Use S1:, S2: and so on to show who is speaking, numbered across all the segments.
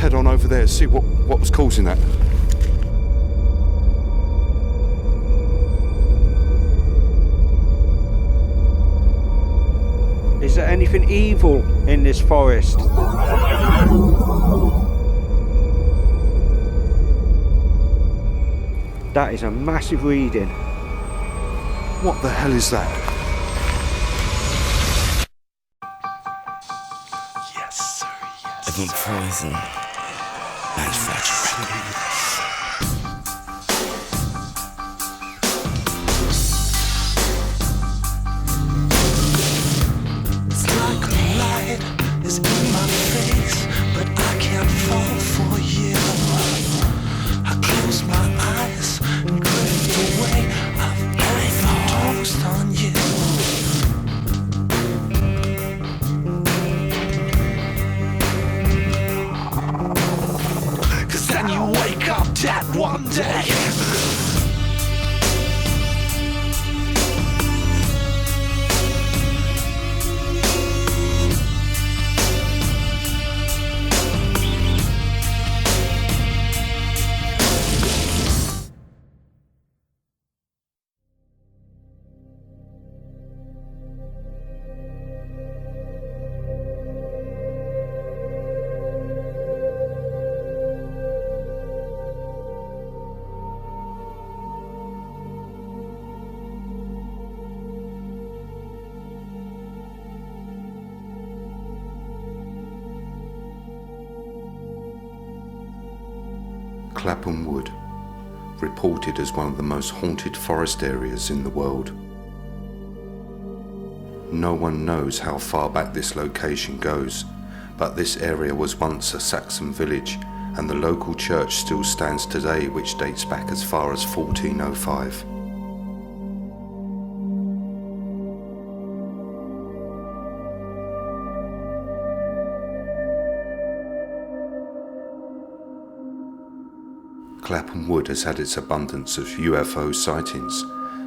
S1: head on over there, see what was causing that.
S2: Is there anything evil in this forest? That is a massive reading.
S1: What the hell is that?
S3: Yes, sir, yes. Living poison. Manufactured record. It's like a light is in my face, but I can't fall for you. I close my eyes and drift away. I've overdosed on you. Cause then you wake up dead one day.
S1: Clapham Wood, reported as one of the most haunted forest areas in the world. No one knows how far back this location goes, but this area was once a Saxon village, and the local church still stands today, which dates back as far as 1405. Clapham Wood has had its abundance of UFO sightings.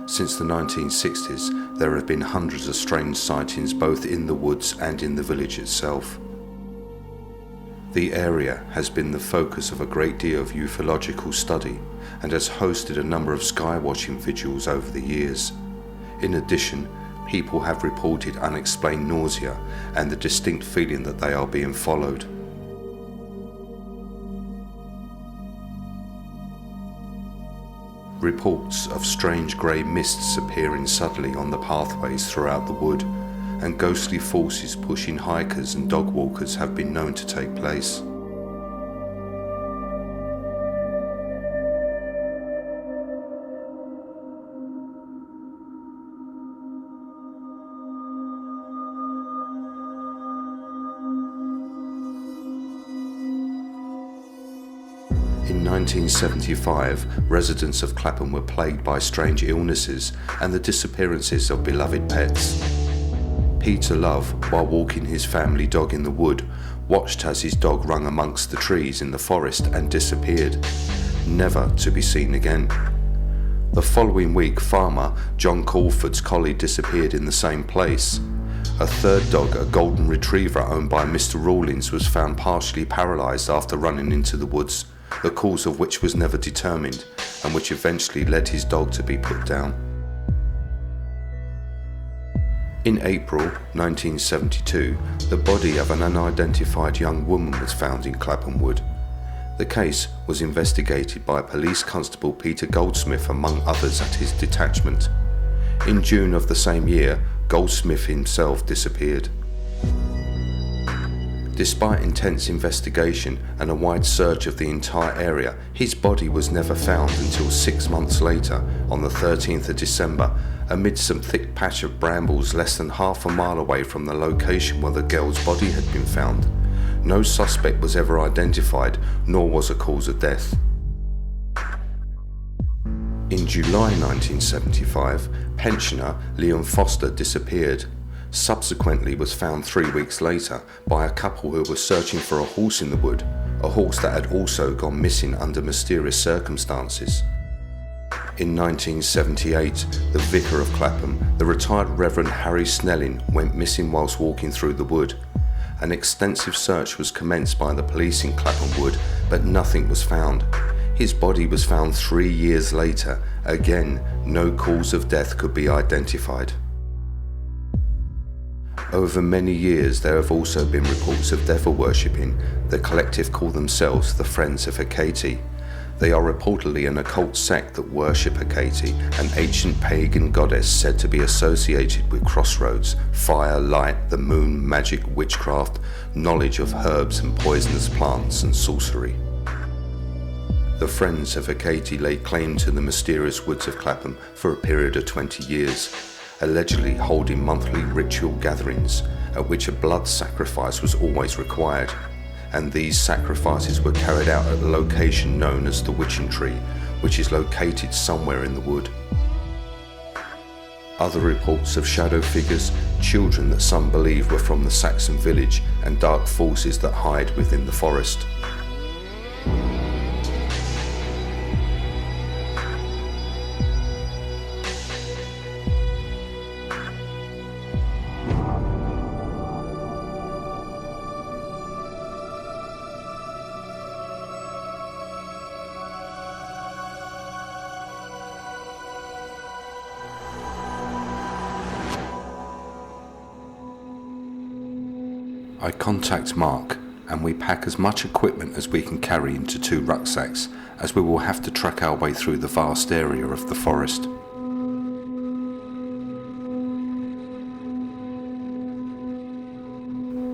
S1: Since the 1960s, there have been hundreds of strange sightings both in the woods and in the village itself. The area has been the focus of a great deal of ufological study and has hosted a number of skywatching vigils over the years. In addition, people have reported unexplained nausea and the distinct feeling that they are being followed. Reports of strange grey mists appearing suddenly on the pathways throughout the wood, and ghostly forces pushing hikers and dog walkers have been known to take place. In 1975, residents of Clapham were plagued by strange illnesses and the disappearances of beloved pets. Peter Love, while walking his family dog in the wood, watched as his dog rung amongst the trees in the forest and disappeared, never to be seen again. The following week, farmer John Crawford's collie disappeared in the same place. A third dog, a golden retriever owned by Mr. Rawlins, was found partially paralysed after running into the woods, the cause of which was never determined, and which eventually led his dog to be put down. In April 1972, the body of an unidentified young woman was found in Clapham Wood. The case was investigated by Police Constable Peter Goldsmith, among others, at his detachment. In June of the same year, Goldsmith himself disappeared. Despite intense investigation and a wide search of the entire area, his body was never found until 6 months later, on the 13th of December, amid some thick patch of brambles less than half a mile away from the location where the girl's body had been found. No suspect was ever identified, nor was a cause of death. In July 1975, pensioner Leon Foster disappeared. Subsequently was found 3 weeks later by a couple who were searching for a horse in the wood, a horse that had also gone missing under mysterious circumstances. In 1978, the vicar of Clapham, the retired Reverend Harry Snelling, went missing whilst walking through the wood. An extensive search was commenced by the police in Clapham Wood, but nothing was found. His body was found 3 years later. Again, no cause of death could be identified. Over many years, there have also been reports of devil worshipping. The collective call themselves the Friends of Hecate. They are reportedly an occult sect that worship Hecate, an ancient pagan goddess said to be associated with crossroads, fire, light, the moon, magic, witchcraft, knowledge of herbs and poisonous plants, and sorcery. The Friends of Hecate laid claim to the mysterious woods of Clapham for a period of 20 years, allegedly holding monthly ritual gatherings at which a blood sacrifice was always required, and these sacrifices were carried out at a location known as the Witching Tree, which is located somewhere in the wood. Other reports of shadow figures, children that some believe were from the Saxon village, and dark forces that hide within the forest. I contact Mark and we pack as much equipment as we can carry into 2 rucksacks, as we will have to trek our way through the vast area of the forest.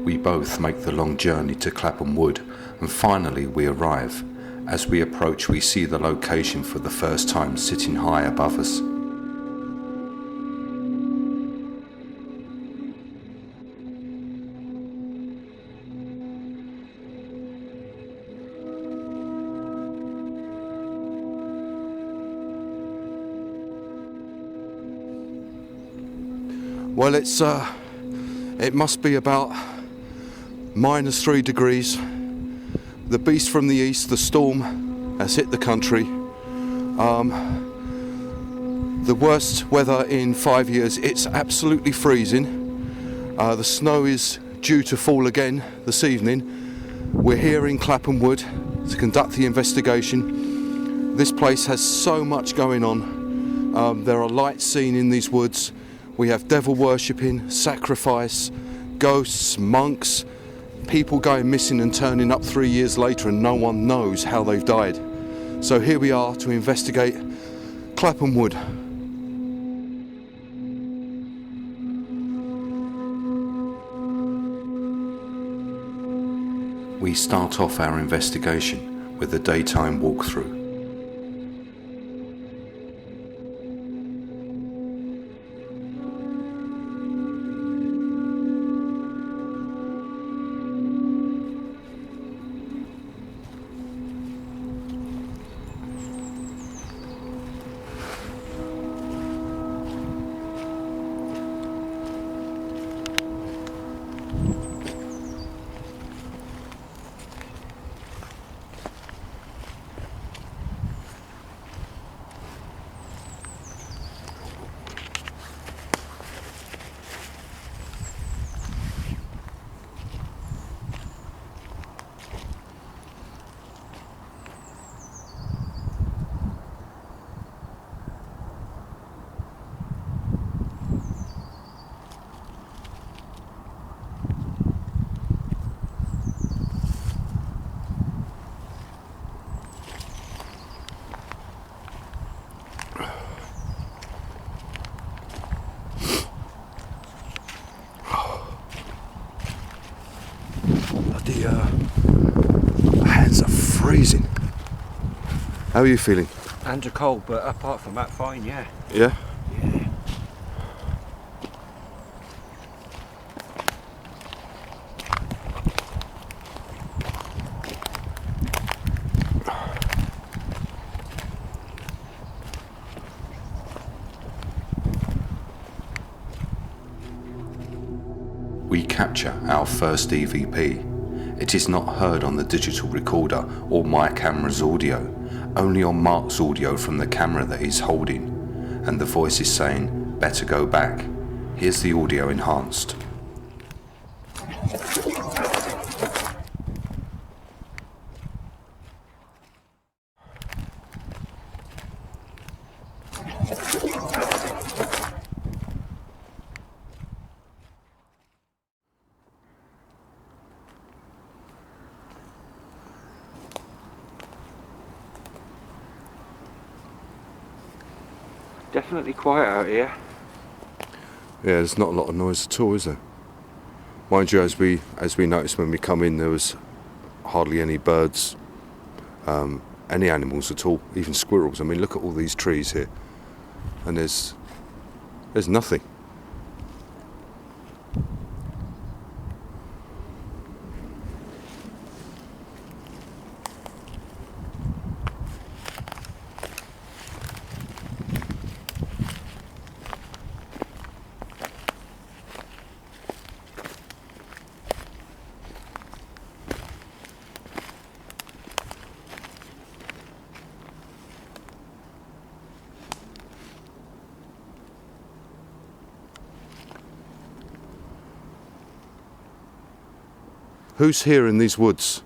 S1: We both make the long journey to Clapham Wood, and finally we arrive. As we approach, we see the location for the first time sitting high above us.
S4: Well, it must be about -3 degrees. The beast from the east, the storm, has hit the country. The worst weather in 5 years. It's absolutely freezing. The snow is due to fall again this evening. We're here in Clapham Wood to conduct the investigation. This place has so much going on. There are lights seen in these woods. We have devil worshipping, sacrifice, ghosts, monks, people going missing and turning up 3 years later and no one knows how they've died. So here we are to investigate Clapham Wood.
S1: We start off our investigation with a daytime walkthrough.
S4: My hands are freezing. How are you feeling?
S2: Hands are cold, but apart from that, fine, yeah.
S4: Yeah?
S2: Yeah.
S1: We capture our first EVP. It is not heard on the digital recorder or my camera's audio, only on Mark's audio from the camera that he's holding, and the voice is saying, "Better go back." Here's the audio enhanced.
S2: Definitely quiet out here.
S4: Yeah, there's not a lot of noise at all, is there? Mind you, as we noticed when we come in, there was hardly any birds, any animals at all, even squirrels. I mean, look at all these trees here, and there's nothing. Who's here in these woods?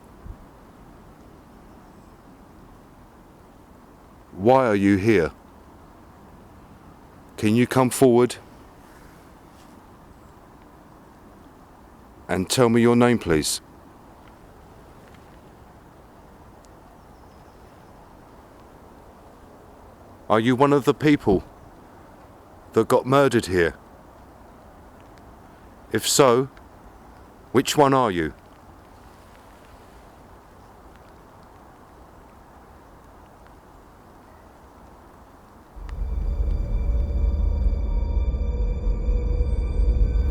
S4: Why are you here? Can you come forward and tell me your name, please? Are you one of the people that got murdered here? If so, which one are you?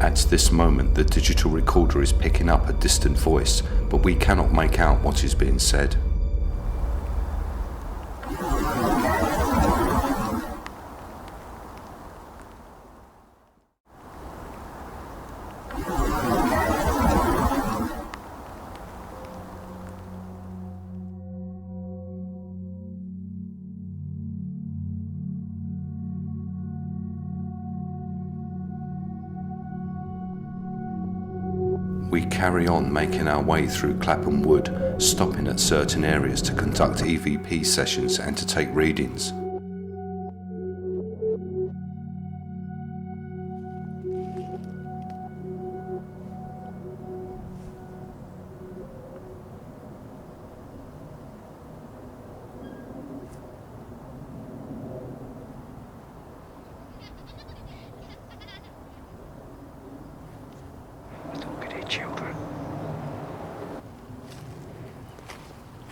S1: At this moment, the digital recorder is picking up a distant voice, but we cannot make out what is being said. We carry on making our way through Clapham Wood, stopping at certain areas to conduct EVP sessions and to take readings.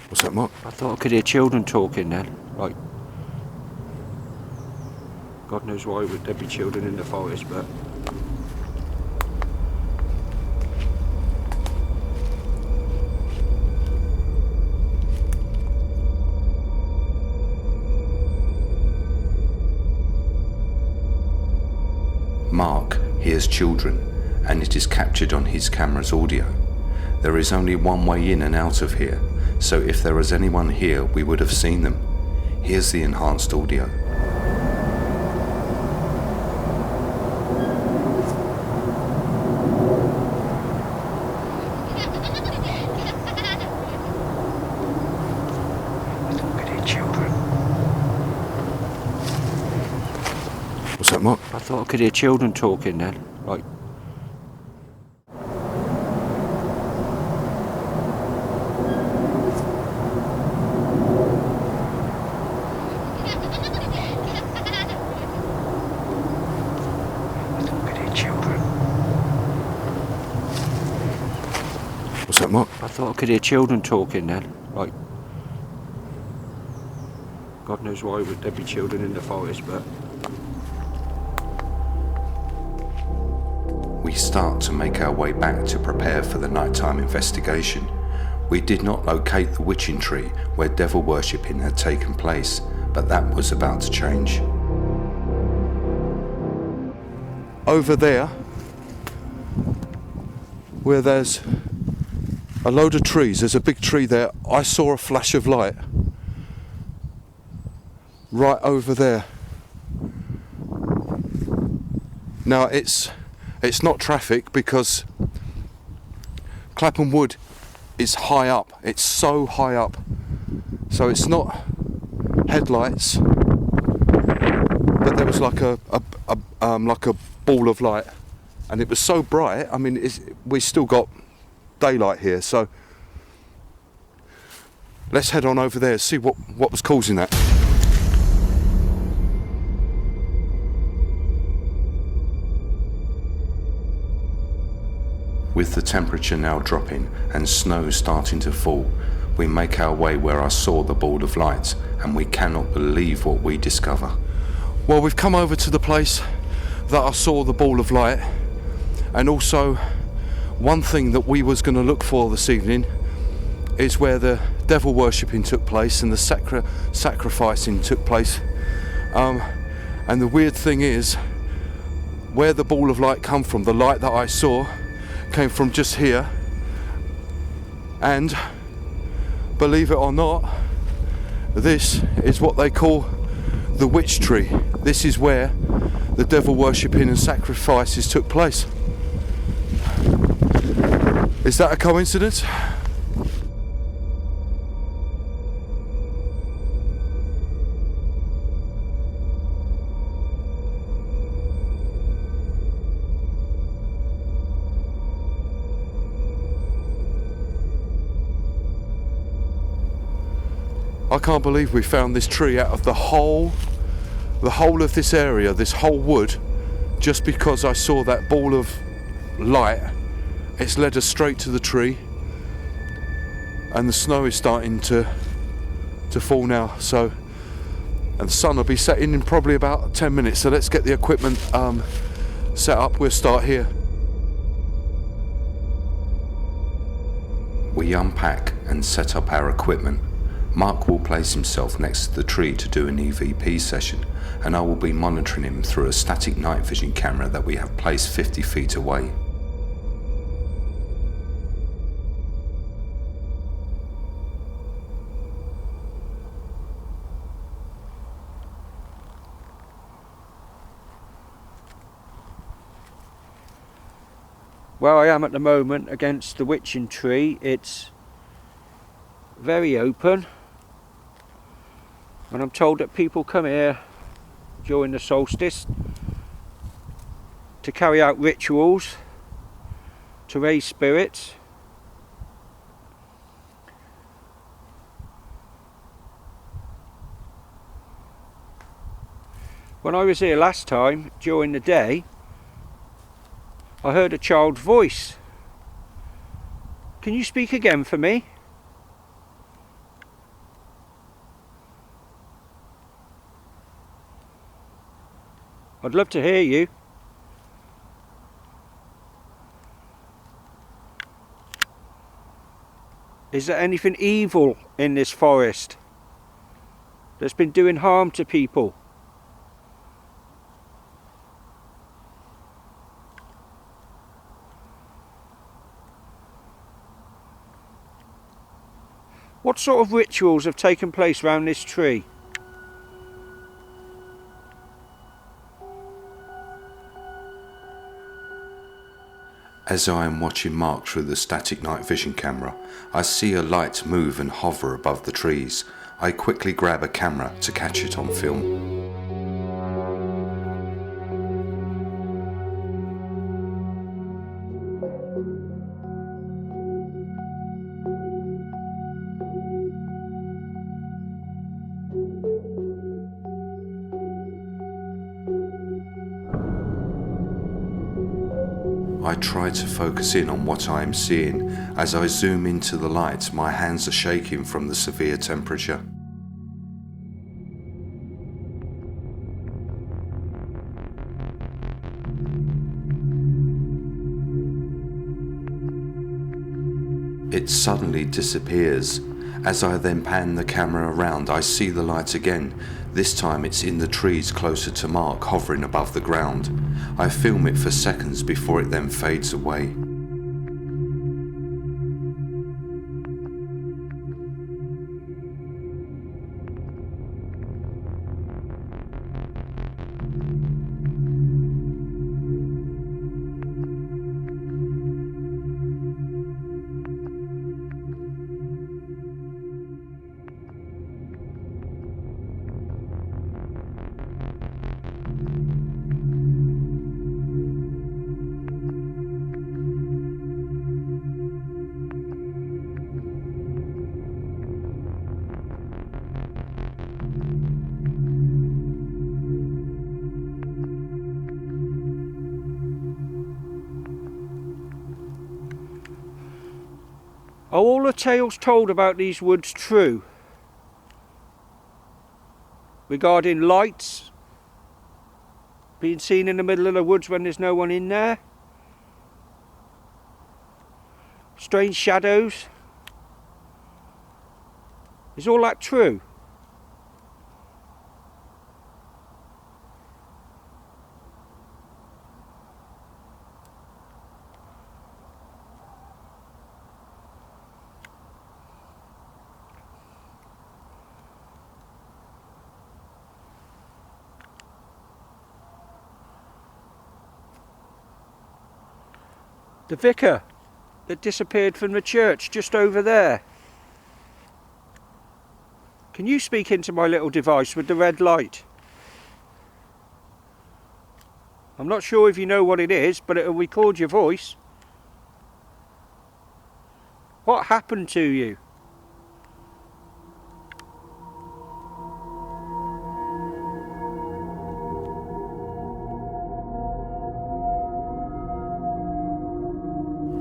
S4: What's that, Mark?
S2: I thought I could hear children talking then. Like, God knows why would there be children in the forest, but...
S1: Mark hears children, and it is captured on his camera's audio. There is only one way in and out of here, so if there was anyone here, we would have seen them. Here's the enhanced audio.
S4: What's that, Mark?
S2: I thought I could hear children talking then. Like,
S4: What's that, Mark?
S2: I thought I could hear children talking then. Like, God knows why would there be children in the forest, but...
S1: We start to make our way back to prepare for the nighttime investigation. We did not locate the witching tree where devil worshipping had taken place, but that was about to change.
S4: Over there, where there's a load of trees, there's a big tree there. I saw a flash of light right over there. Now it's not traffic because Clapham Wood is high up. It's so high up, so it's not headlights, but there was like a ball of light, and it was so bright. I mean, we still got daylight here, so let's head on over there, see what was causing that.
S1: With the temperature now dropping and snow starting to fall, we make our way where I saw the ball of light, and we cannot believe what we discover.
S4: Well, we've come over to the place that I saw the ball of light, and also one thing that we was going to look for this evening is where the devil worshipping took place and the sacrificing took place. And the weird thing is, where the ball of light come from, the light that I saw came from just here, and believe it or not, this is what they call the witch tree. This is where the devil worshipping and sacrifices took place. Is that a coincidence? I can't believe we found this tree out of the whole of this area, this whole wood, just because I saw that ball of light. It's led us straight to the tree, and the snow is starting to fall now. So, and the sun will be setting in probably about 10 minutes. So let's get the equipment set up. We'll start here.
S1: We unpack and set up our equipment. Mark will place himself next to the tree to do an EVP session, and I will be monitoring him through a static night vision camera that we have placed 50 feet away.
S2: Where I am at the moment against the witching tree, it's very open, and I'm told that people come here during the solstice to carry out rituals to raise spirits. When I was here last time during the day, I heard a child's voice. Can you speak again for me? I'd love to hear you. Is there anything evil in this forest that's been doing harm to people? What sort of rituals have taken place around this tree?
S1: As I am watching Mark through the static night vision camera, I see a light move and hover above the trees. I quickly grab a camera to catch it on film. I try to focus in on what I am seeing. As I zoom into the light, my hands are shaking from the severe temperature. It suddenly disappears. As I then pan the camera around, I see the light again. This time it's in the trees closer to Mark, hovering above the ground. I film it for seconds before it then fades away.
S2: Are all the tales told about these woods true? Regarding lights being seen in the middle of the woods when there's no one in there? Strange shadows? Is all that true? The vicar that disappeared from the church just over there. Can you speak into my little device with the red light? I'm not sure if you know what it is, but it'll record your voice. What happened to you?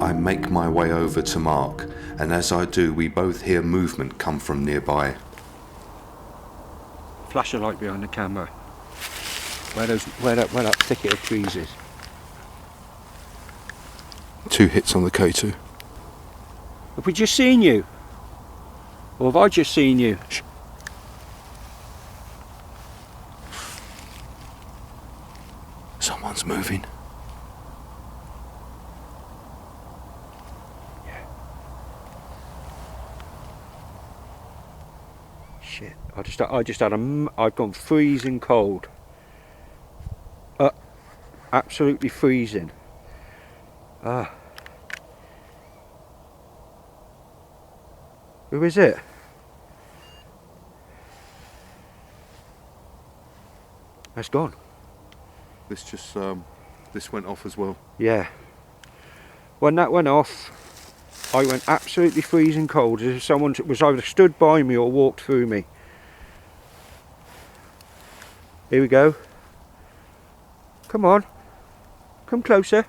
S1: I make my way over to Mark, and as I do, we both hear movement come from nearby.
S2: Flash a light behind the camera. Where that thicket of trees is.
S4: 2 hits on the K2.
S2: Have we just seen you? Or have I just seen you?
S4: Someone's moving.
S2: Shit! I've gone freezing cold. Absolutely freezing. Who is it? That's gone.
S4: This just this went off as well.
S2: Yeah. When that went off, I went absolutely freezing cold, as if someone was either stood by me or walked through me. Here we go. Come on. Come closer.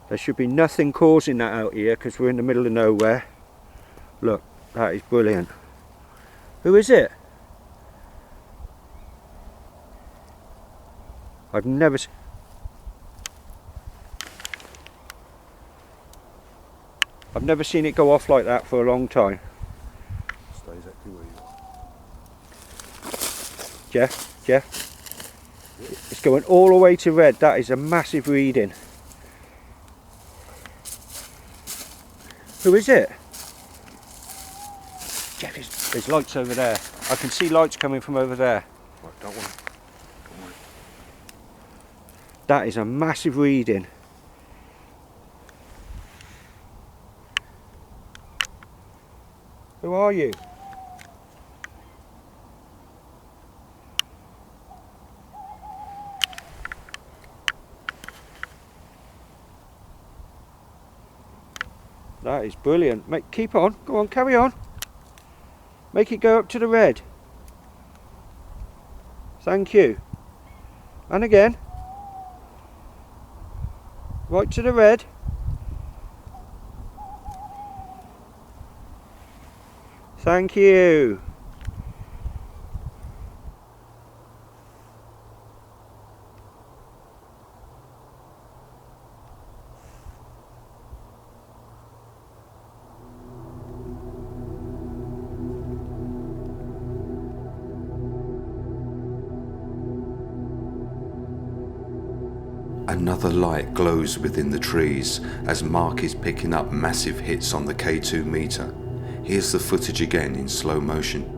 S2: There should be nothing causing that out here because we're in the middle of nowhere. Look, that is brilliant. Who is it? I've never seen it go off like that for a long time.
S4: Stay exactly where you are.
S2: Jeff, it's going all the way to red. That is a massive reading. Who is it? Jeff, there's lights over there. I can see lights coming from over there.
S4: Right, don't worry.
S2: That is a massive reading. Who are you? That is brilliant. Keep on. Go on, carry on. Make it go up to the red. Thank you. And again. Right to the red. Thank you.
S1: Another light glows within the trees as Mark is picking up massive hits on the K2 meter. Here's the footage again in slow motion.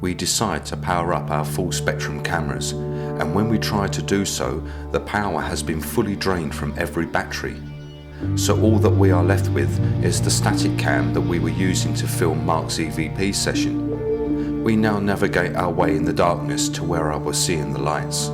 S1: we decide to power up our full spectrum cameras, and when we try to do so, the power has been fully drained from every battery. So all that we are left with is the static cam that we were using to film Mark's EVP session. We now navigate our way in the darkness to where I was seeing the lights.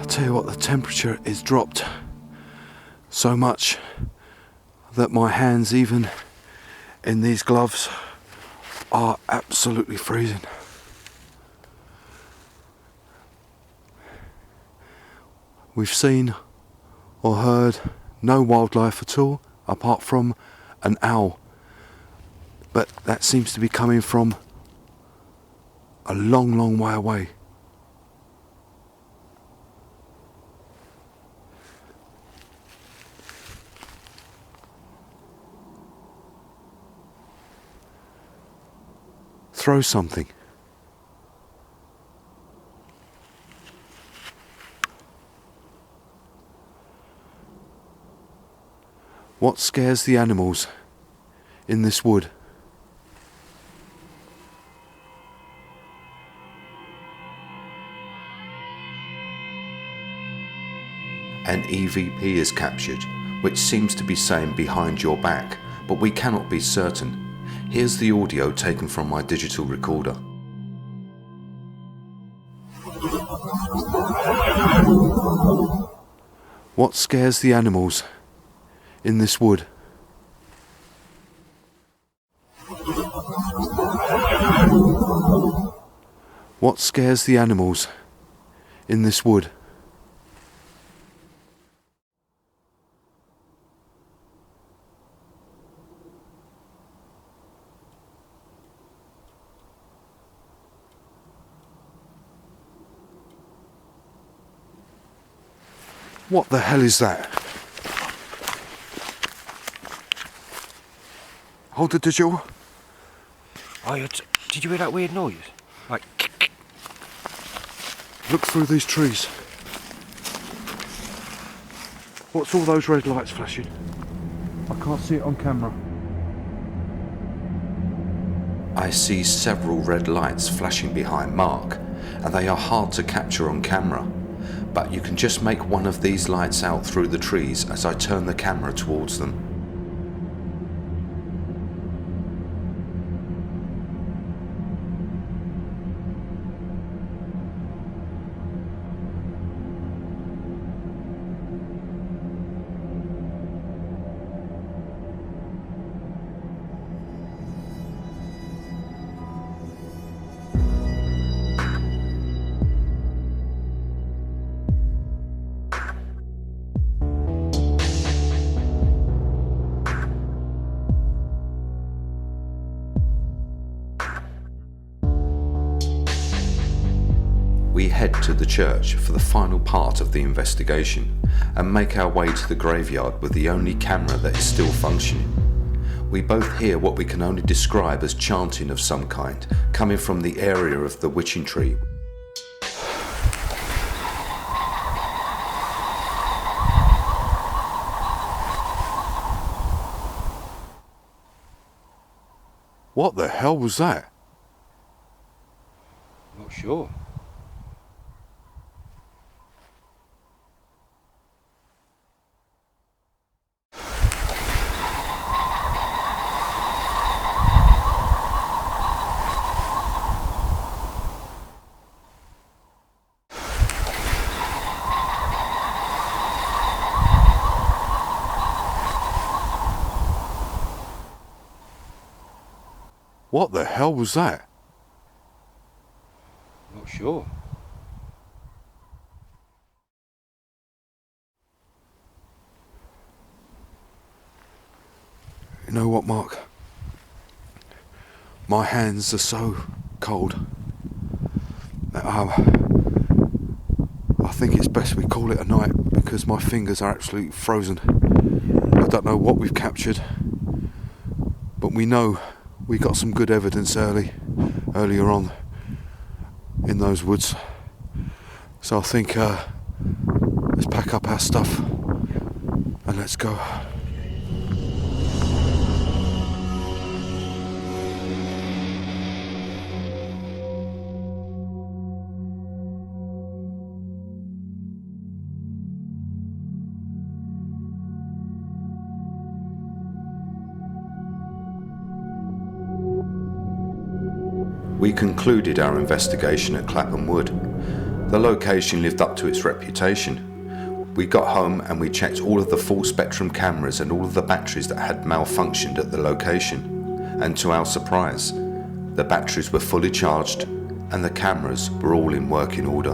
S4: Tell you what, the temperature is dropped so much that my hands, even in these gloves, are absolutely freezing. We've seen or heard no wildlife at all apart from an owl, but that seems to be coming from a long, long way away. Throw something. What scares the animals in this wood?
S1: An EVP is captured, which seems to be saying behind your back, but we cannot be certain. Here's the audio taken from my digital recorder.
S4: What scares the animals in this wood? What scares the animals in this wood? What the hell is that? Hold the digital.
S2: Oh, did you hear that weird noise? Like,
S4: Look through these trees. What's all those red lights flashing? I can't see it on camera.
S1: I see several red lights flashing behind Mark, and they are hard to capture on camera. But you can just make one of these lights out through the trees as I turn the camera towards them. We head to the church for the final part of the investigation and make our way to the graveyard with the only camera that is still functioning. We both hear what we can only describe as chanting of some kind coming from the area of the witching tree.
S4: What the hell was that?
S2: not sure.
S4: What the hell was that?
S2: Not sure.
S4: know what, Mark? My hands are so cold. I think it's best we call it a night because my fingers are absolutely frozen. I don't know what we've captured, but we know we got some good evidence earlier on in those woods. So I think let's pack up our stuff and let's go.
S1: We concluded our investigation at Clapham Wood. The location lived up to its reputation. We got home and we checked all of the full spectrum cameras and all of the batteries that had malfunctioned at the location. And to our surprise, the batteries were fully charged and the cameras were all in working order.